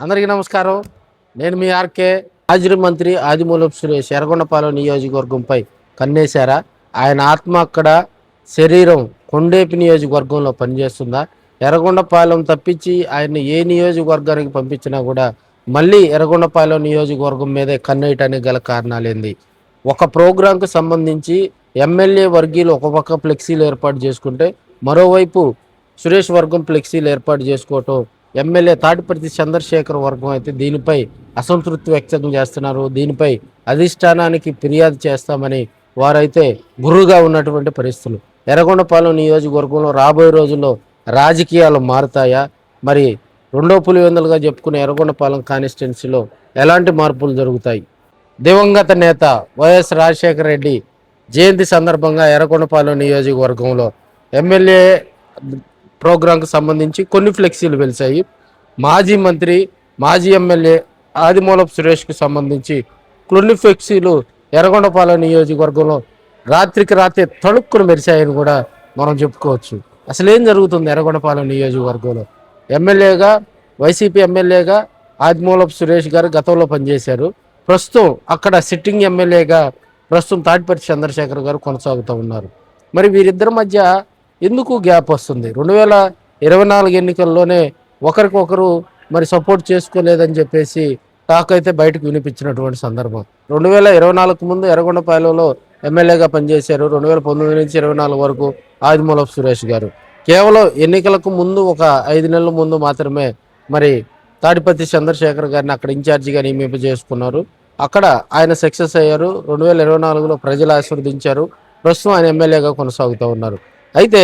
అందరికీ నమస్కారం. నేను మీ ఆర్కే. మాజీ మంత్రి ఆదిమూలపు సురేష్ ఎర్రగొండపాలెం నియోజకవర్గంపై కన్నేశారా? ఆయన ఆత్మ అక్కడ, శరీరం కొండేపి నియోజకవర్గంలో పనిచేస్తుందా? ఎర్రగొండపాలెం తప్పించి ఆయన్ని ఏ నియోజకవర్గానికి పంపించినా కూడా మళ్ళీ ఎర్రగొండపాలెం నియోజకవర్గం మీదే కన్నేయటానికి గల కారణాలేంది? ఒక ప్రోగ్రాంకు సంబంధించి ఎమ్మెల్యే వర్గీయులు ఒక పక్క ఫ్లెక్సీలు ఏర్పాటు చేసుకుంటే, మరోవైపు సురేష్ వర్గం ఫ్లెక్సీలు ఏర్పాటు చేసుకోవటం, ఎమ్మెల్యే తాటిపర్తి చంద్రశేఖర్ వర్గం అయితే దీనిపై అసంతృప్తి వ్యక్తం చేస్తున్నారు. దీనిపై అధిష్టానానికి ఫిర్యాదు చేస్తామని వారైతే గుర్రుగా ఉన్నటువంటి పరిస్థితులు. ఎర్రగొండపాలెం నియోజకవర్గంలో రాబోయే రోజుల్లో రాజకీయాలు మారుతాయా? మరి రెండో పులివెందులుగా చెప్పుకునే ఎర్రగొండపాలెం కాన్స్టిట్యున్సీలో ఎలాంటి మార్పులు జరుగుతాయి? దివంగత నేత వైఎస్ రాజశేఖర రెడ్డి జయంతి సందర్భంగా ఎర్రగొండపాలెం నియోజకవర్గంలో ఎమ్మెల్యే ప్రోగ్రాంకు సంబంధించి కొన్ని ఫ్లెక్సీలు వెలిసాయి. మాజీ మంత్రి, మాజీ ఎమ్మెల్యే ఆదిమూలపు సురేష్కు సంబంధించి కొన్ని ఫ్లెక్సీలు ఎర్రగొండపాలెం నియోజకవర్గంలో రాత్రికి రాత్రి తణుక్కును మెరిశాయని కూడా మనం చెప్పుకోవచ్చు. అసలు ఏం జరుగుతుంది ఎర్రగొండపాలెం నియోజకవర్గంలో? ఎమ్మెల్యేగా, వైసీపీ ఎమ్మెల్యేగా ఆదిమూలపు సురేష్ గారు గతంలో పనిచేశారు. ప్రస్తుతం అక్కడ సిట్టింగ్ ఎమ్మెల్యేగా ప్రస్తుతం తాటిపర్తి చంద్రశేఖర్ గారు కొనసాగుతూ ఉన్నారు. మరి వీరిద్దరి మధ్య ఎందుకు గ్యాప్ వస్తుంది? 2024 ఎన్నికల్లోనే ఒకరికొకరు మరి సపోర్ట్ చేసుకోలేదని చెప్పేసి టాక్ అయితే బయటకు వినిపించినటువంటి సందర్భం. 2024 ముందు ఎర్రగొండపాలెంలో ఎమ్మెల్యేగా పనిచేశారు. 2019 నుంచి 24 వరకు ఆదిమూలపు సురేష్ గారు. కేవలం ఎన్నికలకు ముందు ఒక 5 నెలల ముందు మాత్రమే మరి తాడిపత్రి చంద్రశేఖర్ గారిని అక్కడ ఇన్ఛార్జిగా నియమింప చేసుకున్నారు. అక్కడ ఆయన సక్సెస్ అయ్యారు. 2024లో ప్రజలు ఆశీర్వదించారు. ప్రస్తుతం ఆయన ఎమ్మెల్యేగా కొనసాగుతూ ఉన్నారు. అయితే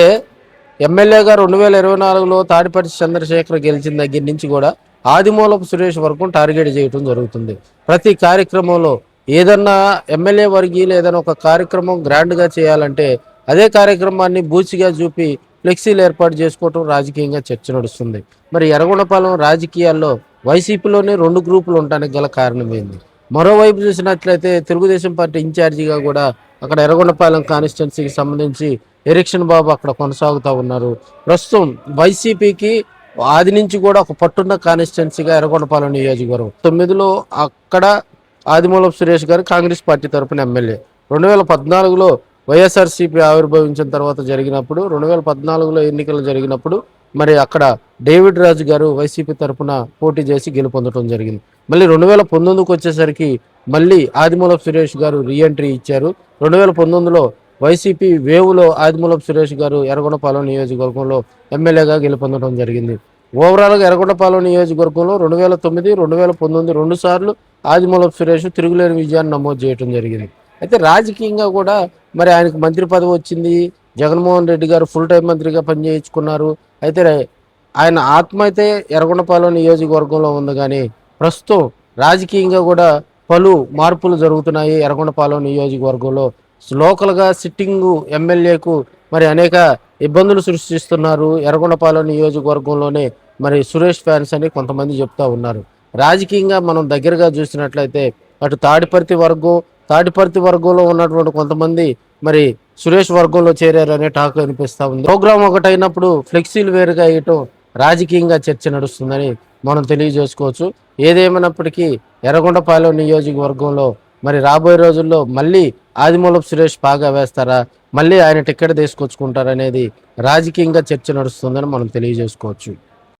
ఎమ్మెల్యేగా 2024లో తాడిపత్రి చంద్రశేఖర్ గెలిచిన దగ్గర నుంచి కూడా ఆదిమూలపు సురేష్ వర్గం టార్గెట్ చేయడం జరుగుతుంది. ప్రతి కార్యక్రమంలో ఏదన్నా ఎమ్మెల్యే వర్గీయులు ఏదైనా ఒక కార్యక్రమం గ్రాండ్గా చేయాలంటే అదే కార్యక్రమాన్ని బూచిగా చూపి ఫ్లెక్సీలు ఏర్పాటు చేసుకోవటం రాజకీయంగా చర్చ నడుస్తుంది. మరి ఎర్రగొండపాలెం రాజకీయాల్లో వైసీపీలోనే 2 గ్రూపులు ఉండడానికి గల కారణం ఏంది? మరోవైపు చూసినట్లయితే తెలుగుదేశం పార్టీ ఇన్ఛార్జిగా కూడా అక్కడ ఎర్రగొండపాలెం కాన్స్టిట్యున్సీకి సంబంధించి ఎరిక్షన్ బాబు అక్కడ కొనసాగుతూ ఉన్నారు. ప్రస్తుతం వైసీపీకి ఆది నుంచి కూడా ఒక పట్టున్న కాన్స్టిట్యున్సీగా ఎర్రగొండపాలెం నియోజకవర్గం. 9లో అక్కడ ఆదిమూలపు సురేష్ గారు కాంగ్రెస్ పార్టీ తరపున ఎమ్మెల్యే. 2014లో వైఎస్ఆర్సీపీ ఆవిర్భవించిన తర్వాత జరిగినప్పుడు 2014లో ఎన్నికలు జరిగినప్పుడు మరి అక్కడ డేవిడ్ రాజు గారు వైసీపీ తరపున పోటీ చేసి గెలుపొందడం జరిగింది. మళ్ళీ 2019కి వచ్చేసరికి మళ్ళీ ఆదిమూలపు సురేష్ గారు రీఎంట్రీ ఇచ్చారు. 2019లో వైసీపీ వేవులో ఆదిమూలపు సురేష్ గారు ఎర్రగొండపాలెం నియోజకవర్గంలో ఎమ్మెల్యేగా గెలుపొందడం జరిగింది. ఓవరాల్గా ఎర్రగొండపాలెం నియోజకవర్గంలో 2009, 2019 2 సార్లు ఆదిమూలపు సురేష్ తిరుగులేని విజయాన్ని నమోదు చేయడం జరిగింది. అయితే రాజకీయంగా కూడా మరి ఆయనకు మంత్రి పదవి వచ్చింది. జగన్మోహన్ రెడ్డి గారు ఫుల్ టైం మంత్రిగా పనిచేయించుకున్నారు. అయితే ఆయన ఆత్మ అయితే ఎర్రగొండపాలెం నియోజకవర్గంలో ఉంది. కానీ ప్రస్తుతం రాజకీయంగా కూడా పలు మార్పులు జరుగుతున్నాయి. ఎర్రగొండపాలెం నియోజకవర్గంలో లోకల్గా సిట్టింగ్ ఎమ్మెల్యేకు మరి అనేక ఇబ్బందులు సృష్టిస్తున్నారు. ఎర్రగొండపాలెం నియోజకవర్గంలోనే మరి సురేష్ ఫ్యాన్స్ అని కొంతమంది చెప్తా ఉన్నారు. రాజకీయంగా మనం దగ్గరగా చూసినట్లయితే అటు తాడిపర్తి వర్గంలో ఉన్నటువంటి కొంతమంది మరి సురేష్ వర్గంలో చేరారనే టాక్ అనిపిస్తూ ఉంది. ప్రోగ్రాం ఒకటైనప్పుడు ఫ్లెక్సీలు వేరుగా వేయటం రాజకీయంగా చర్చ నడుస్తుందని మనం తెలియజేసుకోవచ్చు. ఏదేమైనప్పటికీ ఎర్రగొండపాలెం నియోజకవర్గంలో మరి రాబోయే రోజుల్లో మళ్ళీ ఆదిమూలపు సురేష్ పాగా వేస్తారా, మళ్ళీ ఆయన టికెట్ తీసుకొచ్చుకుంటారనేది రాజకీయంగా చర్చ నడుస్తుందని మనం తెలియజేసుకోవచ్చు.